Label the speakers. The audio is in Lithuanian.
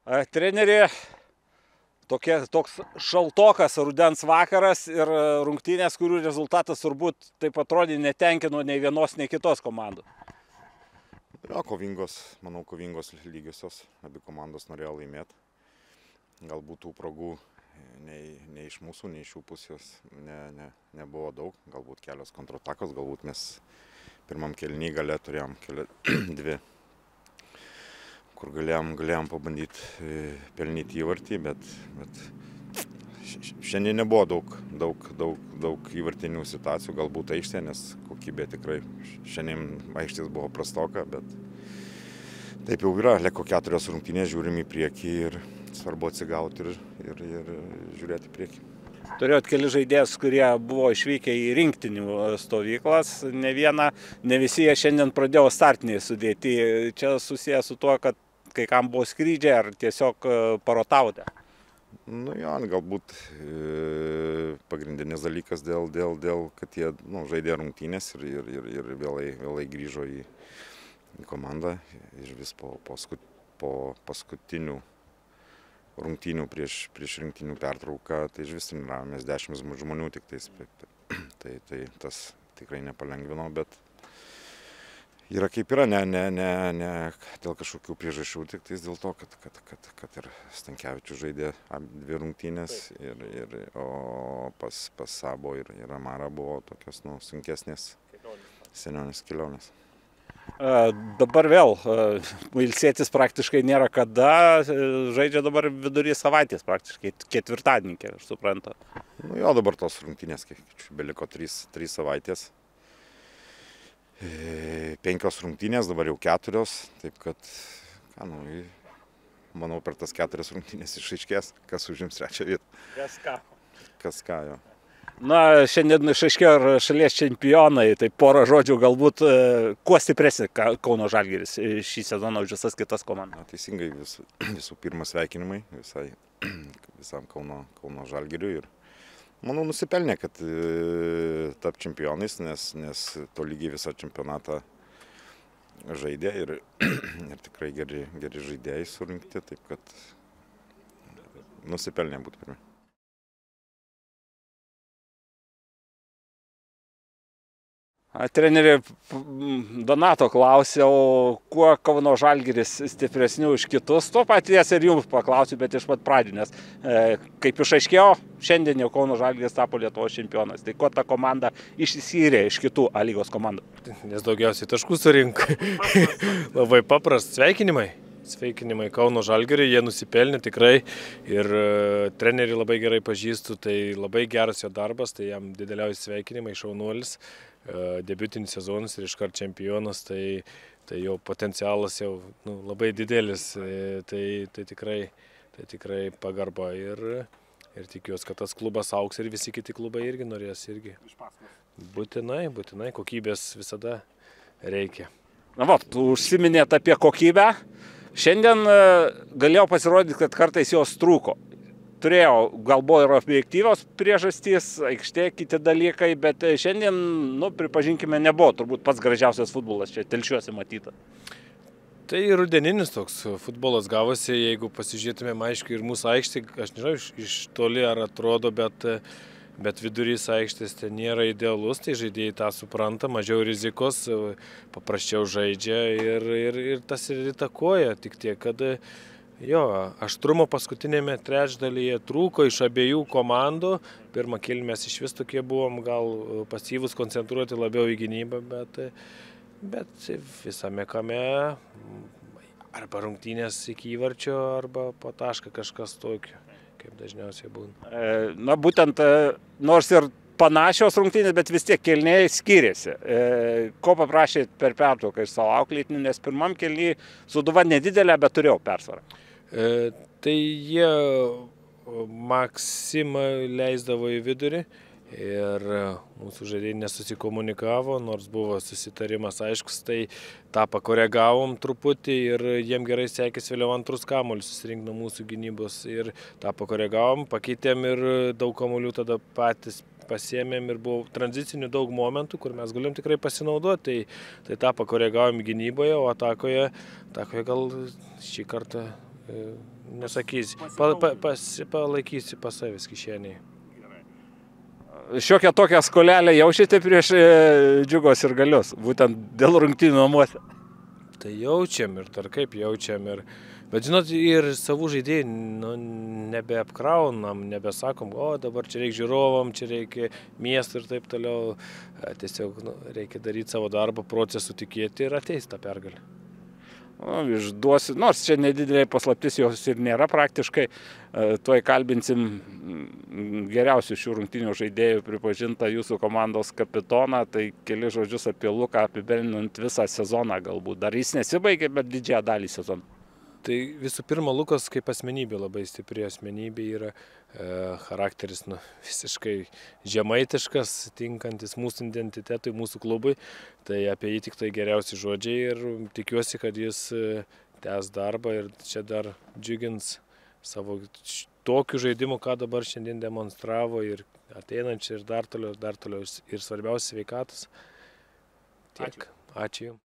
Speaker 1: Trenerį, toks šaltokas rudens vakaras ir rungtynės, kurių rezultatas turbūt taip atrodė netenkino nei vienos, nei kitos komandos.
Speaker 2: Ja, manau, kovingos lygiosios, abi komandos norėjo laimėti. Galbūt tų progų nei iš mūsų, nei iš jų pusės nebuvo daug. Galbūt kelios kontratakos, galbūt mes pirmam kėliny gale turėjom dvi, kur galėjom pabandyti pelnyti įvartį, bet šiandien nebuvo daug įvartinių situacijų, galbūt aikštė, nes kokybė tikrai šiandien aikštės buvo prastoka, bet taip jau yra, liko 4 rungtynės, žiūrim į priekį ir svarbu atsigauti ir žiūrėti į priekį.
Speaker 1: Turėjot keli žaidėjus, kurie buvo išvykę į rinktinių stovyklas, ne visi jie šiandien pradėjo startiniai sudėti. Čia susijęs su tuo, kad kai kam buvo skrydžiai ar tiesiog parotavote?
Speaker 2: Nu jo, galbūt pagrindinis dalykas dėl kad jie žaidė rungtynės ir vėlai grįžo į komandą ir vis po paskutinių rungtynių prieš rinktinių pertrauką, tai iš vis treniravomės 10 žmonių tik tais, tai tas tikrai nepalengvino, bet yra kaip yra, ne dėl kažkokių priežasčių, tik tais dėl to, kad ir Stankevičius žaidė 2 rungtynės, o pas Sabo ir Amarą buvo tokios sunkesnės senionės kelionės.
Speaker 1: Dabar vėl ilsėtis praktiškai nėra kada, žaidžia dabar vidury savaitės praktiškai, ketvirtadienį, kiek aš suprantu.
Speaker 2: Nu jo, dabar tos rungtynės, beliko 3 savaitės. 5 rungtynės, dabar jau 4, taip kad, manau, per tas 4 rungtynės išaiškės, kas užims 3 vietą. Kas ką, jo.
Speaker 1: Na, šiandien išaiškėjo ir šalies čempionai, tai porą žodžių galbūt, kuo stipresnė Kauno Žalgiris šį sezoną už visas kitas komandas.
Speaker 2: Teisingai, visų pirma sveikinimai visam Kauno Žalgiriui ir manau nusipelnė, kad tap čempionais, nes tolygiai visą čempionatą žaidė ir tikrai geri žaidėjai surinkti, taip kad nusipelnė būti pirmi.
Speaker 1: Trenerį Donato klausė, o kuo Kauno Žalgiris stipresnių už kitus, to paties ir jums paklausiu, bet iš pat pradžių, nes kaip išaiškėjo, šiandien jau Kauno Žalgiris tapo Lietuvos čempionas. Tai kuo ta komanda išsiskyrė iš kitų A lygos komandų?
Speaker 3: Nes daugiausiai taškų surink. Labai paprasta. Sveikinimai Kauno Žalgiriui, jie nusipelnė tikrai ir trenerį labai gerai pažįstu, tai labai geras jo darbas, tai jam dideliausi sveikinimai, šaunuolis. Debiutinis sezonas ir iškart čempionas, tai jo potencialas jau labai didelis, tai tikrai pagarba ir tikiuosi, kad tas klubas auks ir visi kiti klubai irgi norės irgi. Būtinai, kokybės visada reikia.
Speaker 1: Na va, tu užsiminėt apie kokybę. Šiandien galėjau pasirodyti, kad kartais jos trūko. Gal buvo ir objektyvios priežastys, aikštė, kiti dalykai, bet šiandien, pripažinkime, nebuvo turbūt pats gražiausias futbolas čia Telšiuose matyta.
Speaker 3: Tai rudeninis toks futbolas gavosi, jeigu pasižiūrėtumėm aiškiai ir mūsų aikštė, aš nežinau iš toli ar atrodo, bet vidurys aikštės ten nėra idealus, tai žaidėjai tą supranta, mažiau rizikos, paprasčiau žaidžia ir tas ir įtakoja, tik tiek, kad jo, aštrumo paskutinėme trečdalyje trūko iš abiejų komandų. Pirmą kėlinį mes iš vis tokie buvom, gal pasyvus, koncentruoti labiau į gynybą, bet visame kame arba rungtynės iki įvarčio, arba po tašką kažkas tokio, kaip dažniausiai būna.
Speaker 1: Na, būtent, nors ir panašios rungtynės, bet vis tiek kėliniai skiriasi. Ko paprašėt per pertrauką iš savo auklėtinių, nes pirmam kėliny Sūduva nedidelė, bet turėjau persvarą.
Speaker 3: Tai jie Maksimą leisdavo į vidurį ir mūsų žaidėjai nesusikomunikavo, nors buvo susitarimas aiškus, tai tą pakoregavom truputį ir jiem gerai sekėsi vėliau antrus kamuolius susirinkti nuo mūsų gynybos ir tą pakoregavom, pakeitėm ir daug kamuolių tada patys pasiėmėm ir buvo tranzicinių daug momentų, kur mes galim tikrai pasinaudoti, tai tą pakoregavom gynyboje, o atakoje gal šį kartą nesakysi. Palaikysi pas savęs kišenėje.
Speaker 1: Šiokią tokią skolelę jaučiate prieš Džiugos ir Galius, būtent dėl rungtynių namuose?
Speaker 3: Tai jaučiam ir dar kaip jaučiam. Bet žinot, ir savų žaidėjų nebeapkraunam, nebesakom, o dabar čia reikia žiūrovam, čia reikia miestų ir taip toliau. Tiesiog reikia daryti savo darbą, procesų tikėti ir ateis tą pergalę.
Speaker 1: Išduosiu, nors čia nedidelė paslaptis jos ir nėra praktiškai, tuoj kalbinsim geriausių šių rungtynių žaidėjų pripažintą jūsų komandos kapitoną, tai keli žodžius apie Luką apibendrinant visą sezoną galbūt. Dar jis nesibaigė, bet didžiąją dalį sezono.
Speaker 3: Tai visų pirma, Lukas kaip asmenybė, labai stipri asmenybė yra, charakteris visiškai žemaitiškas, tinkantis mūsų identitetui, mūsų klubui. Tai apie jį tik tai geriausi žodžiai ir tikiuosi, kad jis tęs darbą ir čia dar džiugins savo tokiu žaidimu, ką dabar šiandien demonstravo ir ateinančią ir dar toliau ir svarbiausia sveikatos. Tiek. Ačiū Jums.